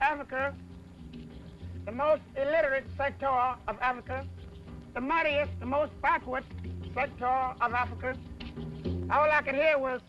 Africa, the most illiterate sector of Africa, the muddiest, the most backward sector of Africa. All I could hear was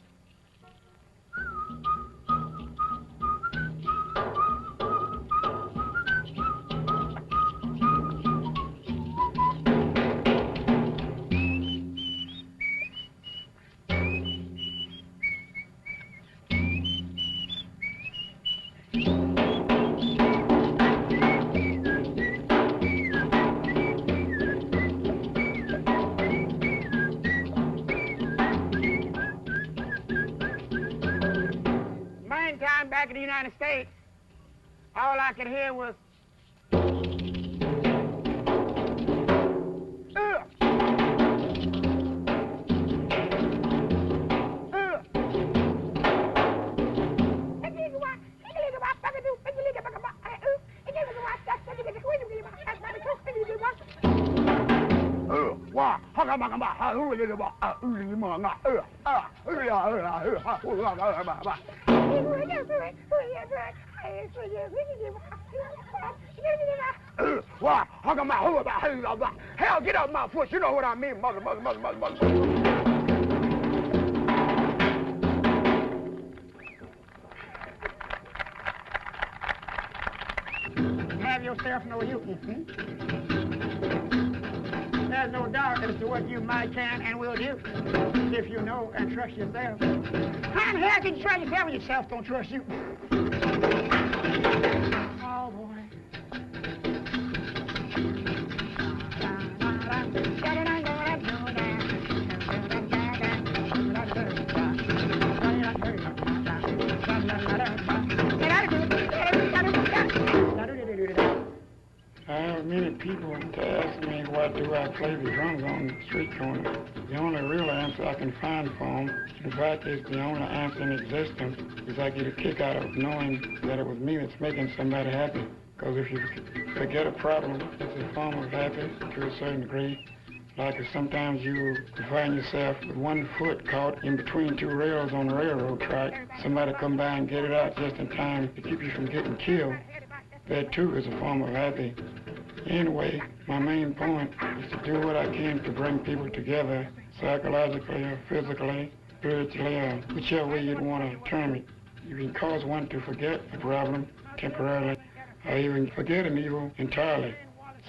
back in the United States, all I could hear was hell, get out my foot. You know what I mean, mother. Have yourself no you. There's no doubt as to what you might, can, and will do if you know and trust yourself. How in the hell can you trust yourself when yourself don't trust you? Oh, boy. I have many people to ask me why do I play the drums on the street corner. The only real answer I can find for them, in fact, is the only answer in existence, is I get a kick out of knowing that it was me that's making somebody happy. Because if you forget a problem, it's a form of happiness to a certain degree. Like if sometimes you find yourself with one foot caught in between two rails on the railroad track, somebody come by and get it out just in time to keep you from getting killed. That too is a form of happy. Anyway, my main point is to do what I can to bring people together, psychologically or physically, spiritually, or whichever way you'd want to term it. You can cause one to forget a problem temporarily, or even forget an evil entirely.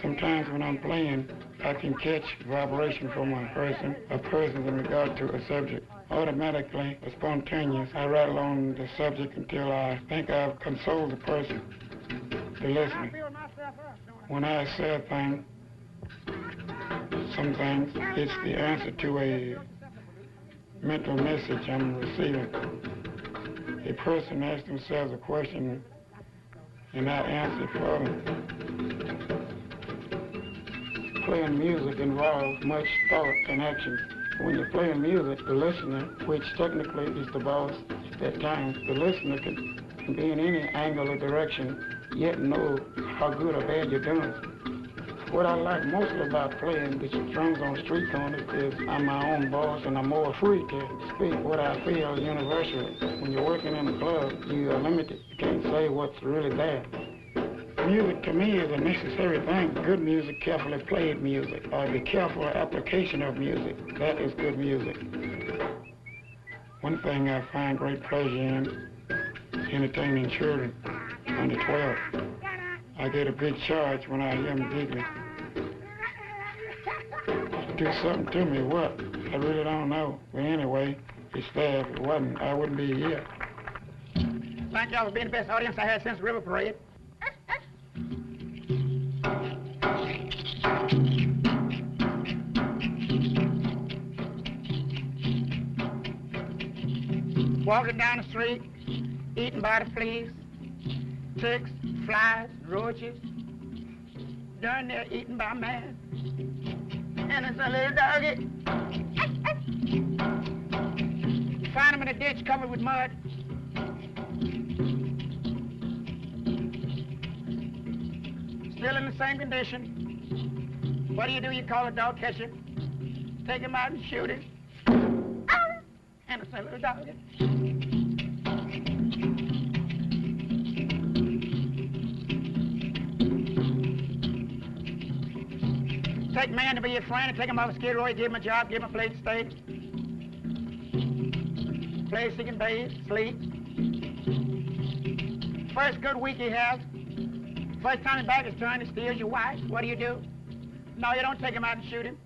Sometimes when I'm playing, I can catch vibration from a person in regard to a subject. Automatically or spontaneous, I rattle on the subject until I think I've consoled the person, the listener. When I say a thing, some things, it's the answer to a mental message I'm receiving. A person asks themselves a question and I answer it for them. Playing music involves much thought and action. When you're playing music, the listener, which technically is the boss at that time, the listener can be in any angle or direction, yet know how good or bad you're doing. What I like mostly about playing the drums on street corners is I'm my own boss and I'm more free to speak what I feel universally. When you're working in a club, you are limited. You can't say what's really bad. Music to me is a necessary thing. Good music, carefully played music, or the careful application of music, that is good music. One thing I find great pleasure in is entertaining children under 12. I get a big charge when I hear them giggling. Do something to me, what? I really don't know. But anyway, it's there. If it wasn't, I wouldn't be here. Thank y'all for being the best audience I had since River Parade. Walking down the street, eaten by the fleas, ticks, flies, roaches. Darn near eaten by man. And it's a little doggy. Find him in a ditch covered with mud. Still in the same condition. What do? You call a dog catcher. Take him out and shoot him. And it's a little doggy. take man to be your friend and take him off Skid Row, you give him a job, give him a place to stay. Place he can bathe, sleep. First good week he has, first time his back is turned, he steals your wife. What do? No, you don't take him out and shoot him.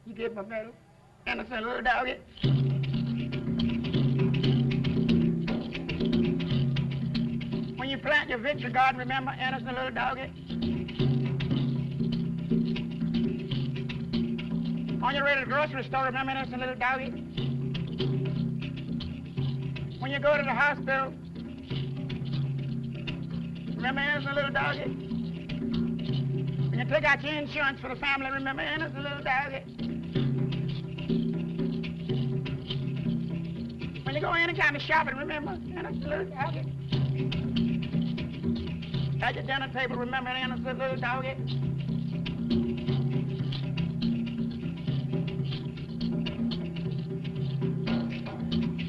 You give him a medal. Innocent little doggy. When you plant your victory garden, remember, innocent little doggy. On your way to the grocery store, remember, innocent little doggy. When you go to the hospital, remember, innocent little doggy. When you take out your insurance for the family, remember, innocent little doggy. When you go any kind of shopping, remember, innocent little doggy. At your dinner table, remember, innocent little doggy.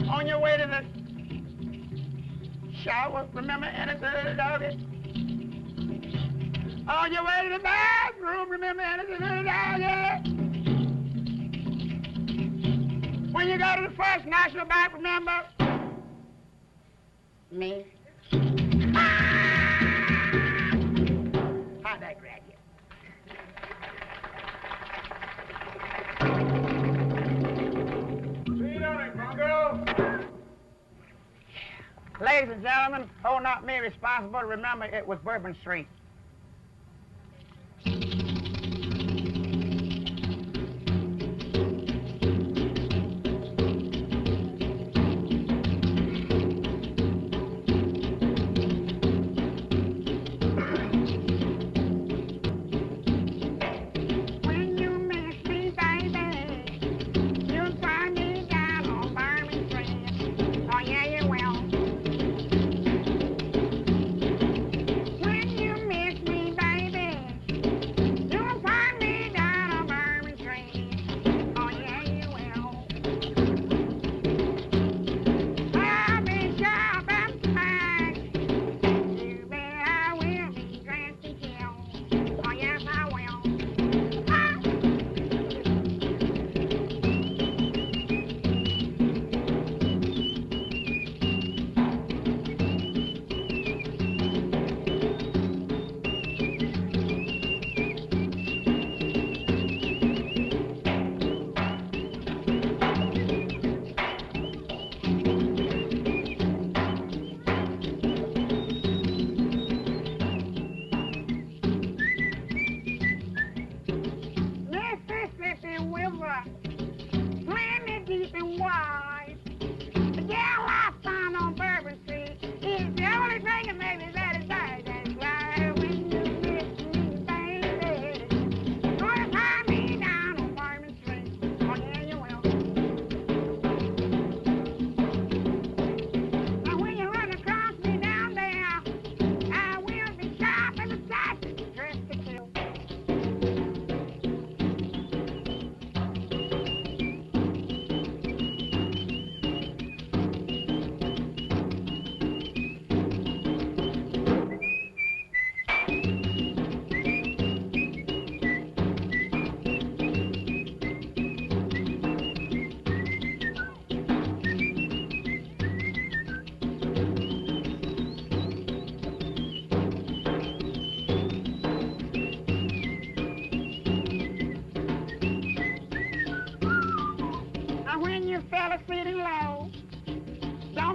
On your way to the shower, remember, innocent little doggy. On your way to the bathroom, remember, innocent little doggy. When you go to the First National Bank, remember, me. How'd that grab you? Lead on it, Bongo. Ladies and gentlemen, hold not me responsible. Remember, it was Bourbon Street.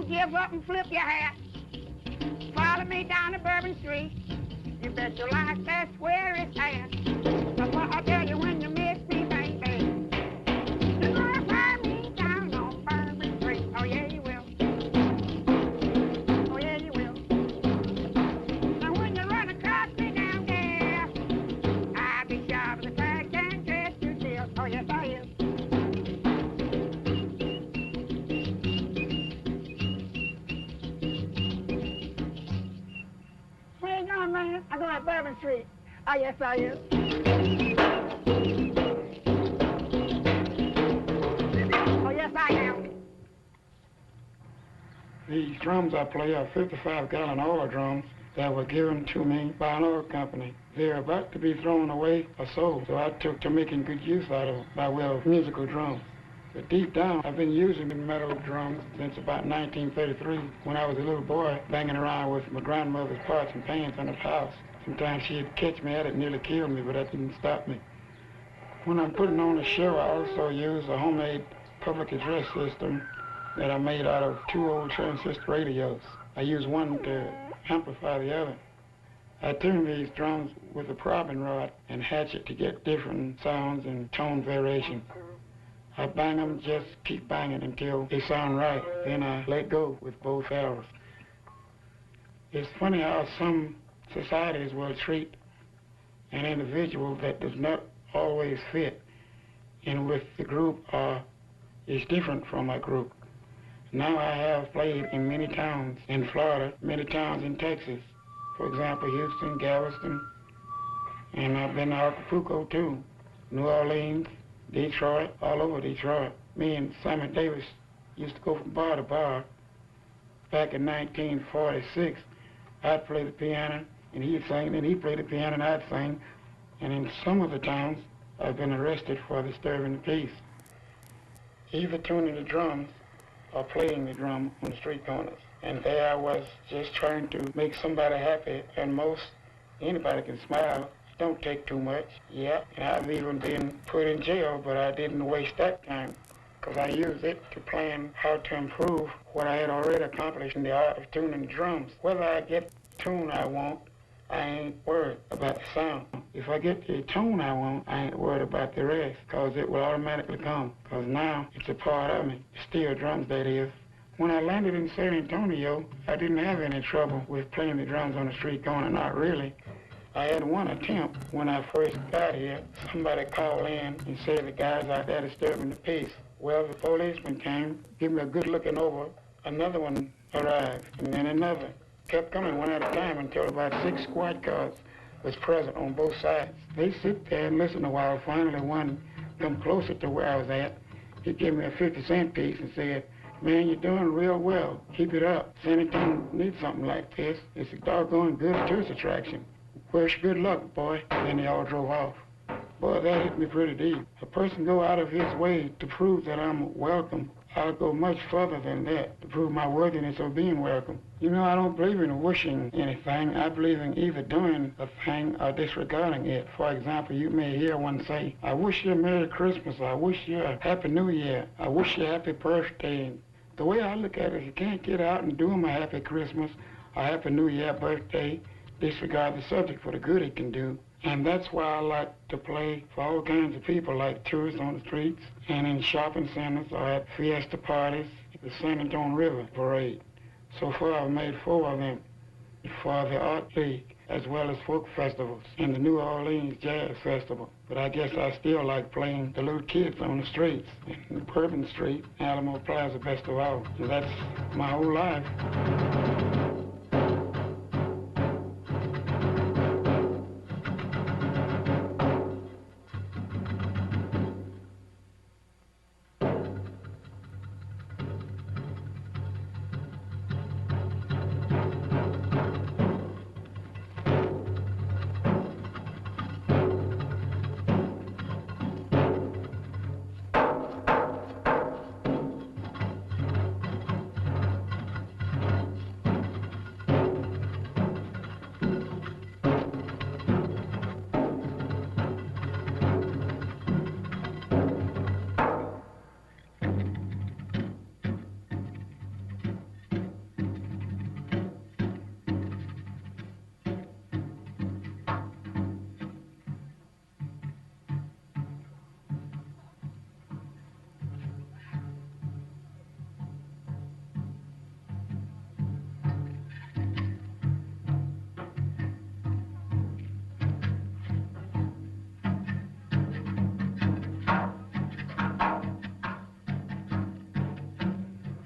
Give up and flip your hat. Follow me down to Bourbon Street. You bet your life that's where it's at. That's what I'll tell you when you miss me, baby. You're gonna find me down on Bourbon Street. Oh yeah, you will. Oh yeah, you will. Now when you run across me down there, I'll be sharp as a tack and catch you still. Oh yes, I will. Man, I go at Bourbon Street. Oh, yes, I am. Oh, yes, I am. These drums I play are 55-gallon oil drums. that were given to me by an oil company. They're about to be thrown away or sold, so I took to making good use out of them by way of musical drums. But deep down, I've been using metal drums since about 1933 when I was a little boy banging around with my grandmother's pots and pans under the house. Sometimes she'd catch me at it and nearly kill me, but that didn't stop me. When I'm putting on a show, I also use a homemade public address system that I made out of 2 old transistor radios. I use one to amplify the other. I tune these drums with a propping rod and hatchet to get different sounds and tone variations. I bang them, just keep banging until they sound right. Then I let go with both arrows. It's funny how some societies will treat an individual that does not always fit in with the group or is different from a group. Now I have played in many towns in Florida, many towns in Texas. For example, Houston, Galveston, and I've been to Acapulco too, New Orleans, Detroit, all over Detroit. Me and Simon Davis used to go from bar to bar. Back in 1946, I'd play the piano and he'd sing, and he'd play the piano and I'd sing. And in some of the towns, I've been arrested for disturbing the peace. Either tuning the drums or playing the drum on the street corners. And there I was just trying to make somebody happy, and most anybody can smile. Don't take too much. Yeah, and I've even been put in jail, but I didn't waste that time because I used it to plan how to improve what I had already accomplished in the art of tuning the drums. Whether I get the tune I want, I ain't worried about the sound. If I get the tone I want, I ain't worried about the rest because it will automatically come because now it's a part of me. Steel drums, that is. When I landed in San Antonio, I didn't have any trouble with playing the drums on the street corner, not really. I had one attempt when I first got here. Somebody called in and said the guys out there disturbing the peace. Well, the policeman came, gave me a good looking over. Another one arrived, and then another. Kept coming one at a time until about 6 squad cars was present on both sides. They sit there and listen a while. Finally, one come closer to where I was at. He gave me a 50-cent piece and said, "Man, you're doing real well. Keep it up. San Antonio needs something like this. It's a doggone good tourist attraction. Wish good luck, boy." Then they all drove off. Boy, that hit me pretty deep. A person go out of his way to prove that I'm welcome. I'll go much further than that to prove my worthiness of being welcome. You know, I don't believe in wishing anything. I believe in either doing a thing or disregarding it. For example, you may hear one say, "I wish you a Merry Christmas. I wish you a Happy New Year. I wish you a Happy Birthday." The way I look at it, you can't get out and do them a Happy Christmas or Happy New Year birthday, disregard the subject for the good it can do. And that's why I like to play for all kinds of people, like tourists on the streets and in shopping centers or at fiesta parties, the San Antonio River Parade. So far I've made 4 of them for the Art League, as well as folk festivals and the New Orleans Jazz Festival. But I guess I still like playing the little kids on the streets, in Bourbon Street, Alamo Plaza, best of all. So that's my whole life.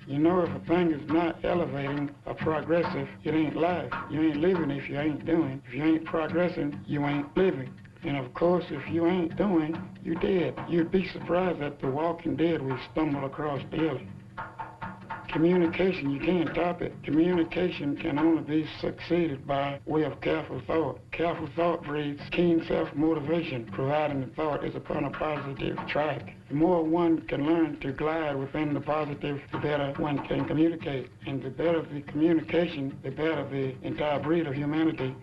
You know, if a thing is not elevating or progressive, it ain't life. You ain't living if you ain't doing. If you ain't progressing, you ain't living. And of course, if you ain't doing, you dead. You'd be surprised at the walking dead we stumble across daily. Communication, you can't top it. Communication can only be succeeded by way of careful thought. Careful thought breeds keen self-motivation, providing the thought is upon a positive track. The more one can learn to glide within the positive, the better one can communicate. And the better the communication, the better the entire breed of humanity.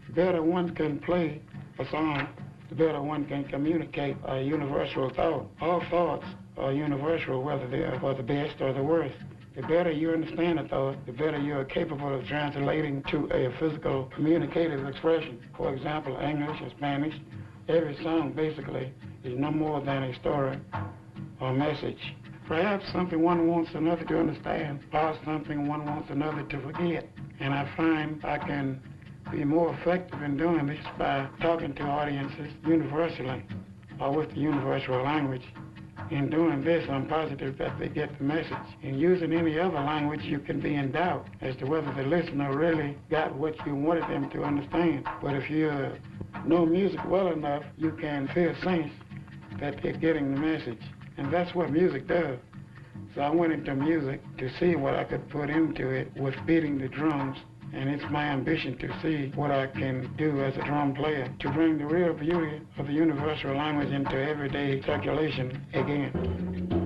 The better one can play a song, the better one can communicate a universal thought. All thoughts are universal, whether they are for the best or the worst. The better you understand a thought, the better you are capable of translating to a physical communicative expression. For example, English or Spanish, every song basically is no more than a story or message. Perhaps something one wants another to understand, or something one wants another to forget. And I find I can be more effective in doing this by talking to audiences universally or with the universal language. In doing this, I'm positive that they get the message. In using any other language, you can be in doubt as to whether the listener really got what you wanted them to understand. But if you know music well enough, you can feel sense that they're getting the message. And that's what music does. So I went into music to see what I could put into it with beating the drums. And it's my ambition to see what I can do as a drum player to bring the real beauty of the universal language into everyday circulation again.